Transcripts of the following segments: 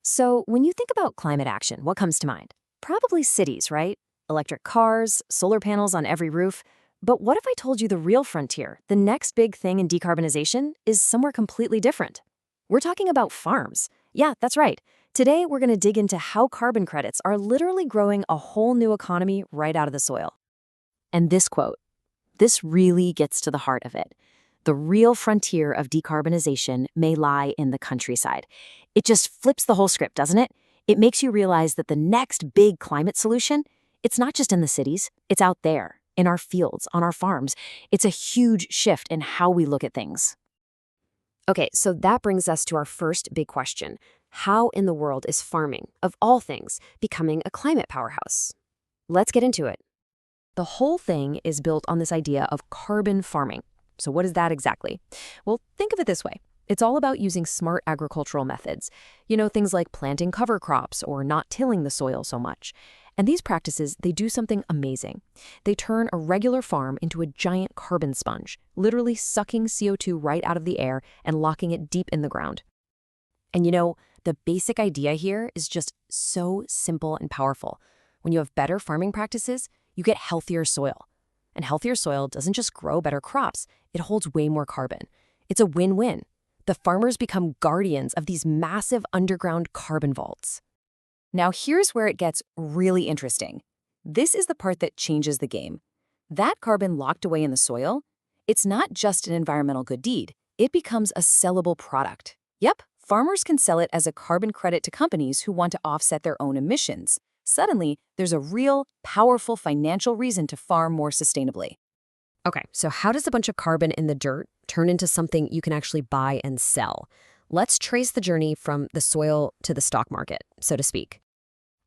So, when you think about climate action, what comes to mind? Probably cities, right? Electric cars, solar panels on every roof. But what if I told you the real frontier, the next big thing in decarbonization, is somewhere completely different? We're talking about farms. Yeah, that's right. Today, we're going to dig into how carbon credits are literally growing a whole new economy right out of the soil. And this quote, this really gets to the heart of it. The real frontier of decarbonization may lie in the countryside. It just flips the whole script, doesn't it? It makes you realize that the next big climate solution, it's not just in the cities, it's out there, in our fields, on our farms. It's a huge shift in how we look at things. Okay, so that brings us to our first big question. How in the world is farming, of all things, becoming a climate powerhouse? Let's get into it. The whole thing is built on this idea of carbon farming. So what is that exactly? Well, think of it this way. It's all about using smart agricultural methods. Things like planting cover crops or not tilling the soil so much. And these practices, they do something amazing. They turn a regular farm into a giant carbon sponge, literally sucking CO2 right out of the air and locking it deep in the ground. And the basic idea here is just so simple and powerful. When you have better farming practices, you get healthier soil. And healthier soil doesn't just grow better crops, it holds way more carbon. It's a win-win. The farmers become guardians of these massive underground carbon vaults. Now here's where it gets really interesting. This is the part that changes the game. That carbon locked away in the soil, it's not just an environmental good deed, it becomes a sellable product. Yep, farmers can sell it as a carbon credit to companies who want to offset their own emissions. Suddenly, there's a real, powerful financial reason to farm more sustainably. Okay, so how does a bunch of carbon in the dirt turn into something you can actually buy and sell? Let's trace the journey from the soil to the stock market, so to speak.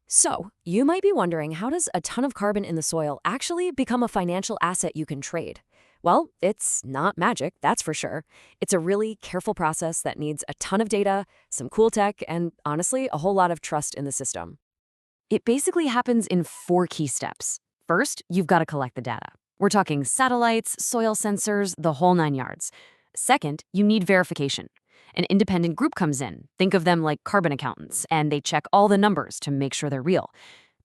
So, you might be wondering, how does a ton of carbon in the soil actually become a financial asset you can trade? Well, it's not magic, that's for sure. It's a really careful process that needs a ton of data, some cool tech, and honestly, a whole lot of trust in the system. It basically happens in 4 key steps. First, you've got to collect the data. We're talking satellites, soil sensors, the whole 9 yards. Second, you need verification. An independent group comes in. Think of them like carbon accountants, and they check all the numbers to make sure they're real.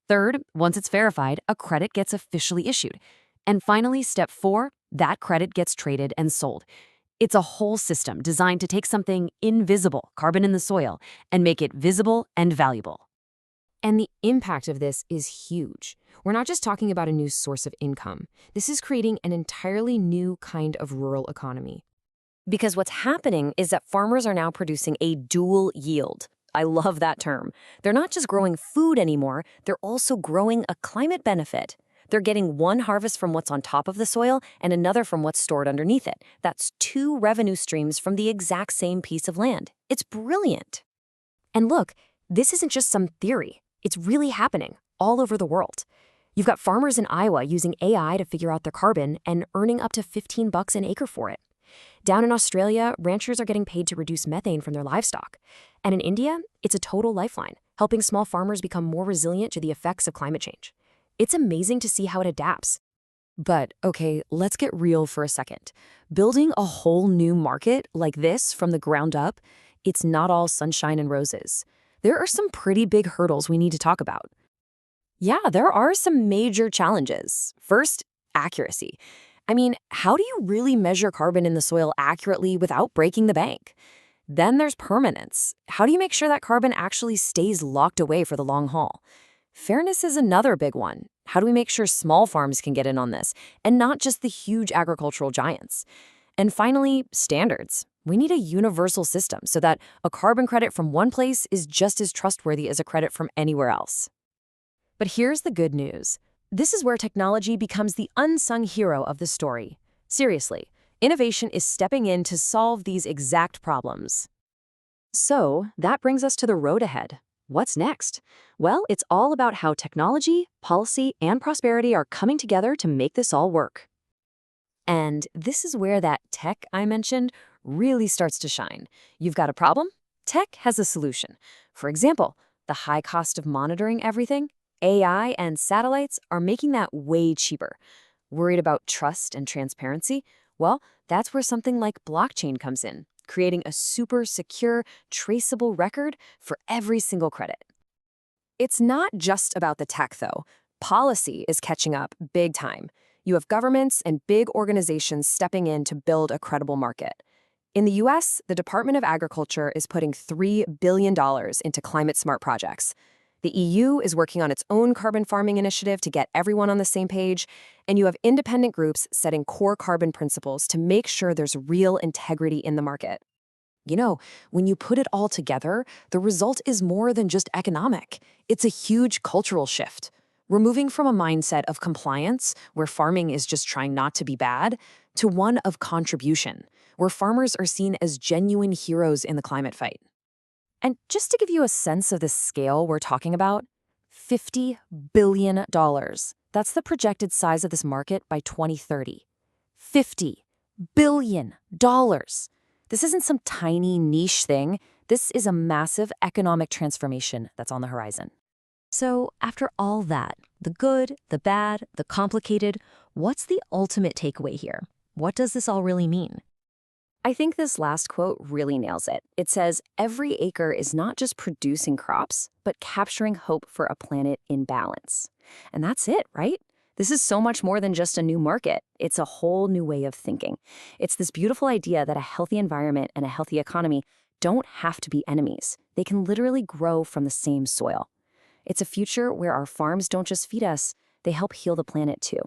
Third, once it's verified, a credit gets officially issued. And finally, step 4, that credit gets traded and sold. It's a whole system designed to take something invisible, carbon in the soil, and make it visible and valuable. And the impact of this is huge. We're not just talking about a new source of income. This is creating an entirely new kind of rural economy. Because what's happening is that farmers are now producing a dual yield. I love that term. They're not just growing food anymore, they're also growing a climate benefit. They're getting one harvest from what's on top of the soil and another from what's stored underneath it. That's 2 revenue streams from the exact same piece of land. It's brilliant. And look, this isn't just some theory. It's really happening all over the world. You've got farmers in Iowa using AI to figure out their carbon and earning up to $15 an acre for it. Down in Australia, ranchers are getting paid to reduce methane from their livestock. And in India, it's a total lifeline, helping small farmers become more resilient to the effects of climate change. It's amazing to see how it adapts. But, okay, let's get real for a second. Building a whole new market like this from the ground up, it's not all sunshine and roses. There are some pretty big hurdles we need to talk about. Yeah, there are some major challenges. First, accuracy. I mean, how do you really measure carbon in the soil accurately without breaking the bank? Then there's permanence. How do you make sure that carbon actually stays locked away for the long haul? Fairness is another big one. How do we make sure small farms can get in on this, and not just the huge agricultural giants? And finally, standards. We need a universal system so that a carbon credit from one place is just as trustworthy as a credit from anywhere else. But here's the good news. This is where technology becomes the unsung hero of the story. Seriously, innovation is stepping in to solve these exact problems. So that brings us to the road ahead. What's next? Well, it's all about how technology, policy, and prosperity are coming together to make this all work. And this is where that tech I mentioned really starts to shine. You've got a problem? Tech has a solution. For example, the high cost of monitoring everything, AI and satellites are making that way cheaper. Worried about trust and transparency? Well, that's where something like blockchain comes in. creating a super secure, traceable record for every single credit. It's not just about the tech, though. Policy is catching up big time. You have governments and big organizations stepping in to build a credible market. In the US, the Department of Agriculture is putting $3 billion into climate-smart projects. The EU is working on its own carbon farming initiative to get everyone on the same page, and you have independent groups setting core carbon principles to make sure there's real integrity in the market. You know, when you put it all together, the result is more than just economic. It's a huge cultural shift. We're moving from a mindset of compliance, where farming is just trying not to be bad, to one of contribution, where farmers are seen as genuine heroes in the climate fight. And just to give you a sense of the scale we're talking about, $50 billion. That's the projected size of this market by 2030. $50 billion. This isn't some tiny niche thing. This is a massive economic transformation that's on the horizon. So after all that, the good, the bad, the complicated, what's the ultimate takeaway here? What does this all really mean? I think this last quote really nails it. It says, every acre is not just producing crops, but capturing hope for a planet in balance. And that's it, right? This is so much more than just a new market. It's a whole new way of thinking. It's this beautiful idea that a healthy environment and a healthy economy don't have to be enemies. They can literally grow from the same soil. It's a future where our farms don't just feed us, they help heal the planet too.